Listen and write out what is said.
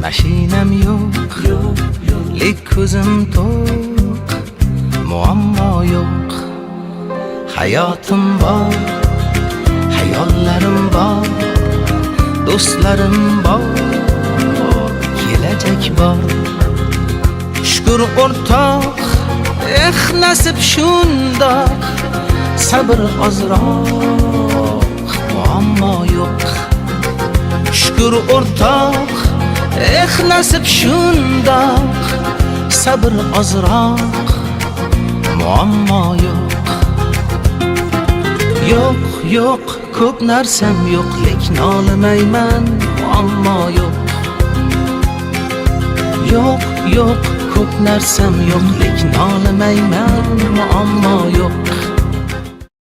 Mashinam yo'q, lek ko'zim to'q, muammo yo'q. Hayotim bor, hayollarim bor, do'stlarim bor, kelajak bor. Shukr o'rtoq, nasib shundoq, sabr ozroq, muammo yo'q. Shukr o'rtoq, nasib shundoq, sabr ozroq, muammo yo'q. Yo'q, yo'q, ko'p narsam yo'q, lek nolimayman, muammo yo'q. Yo'q, yo'q, ko'p narsam yo'q, lek nolimayman, muammo yo'q.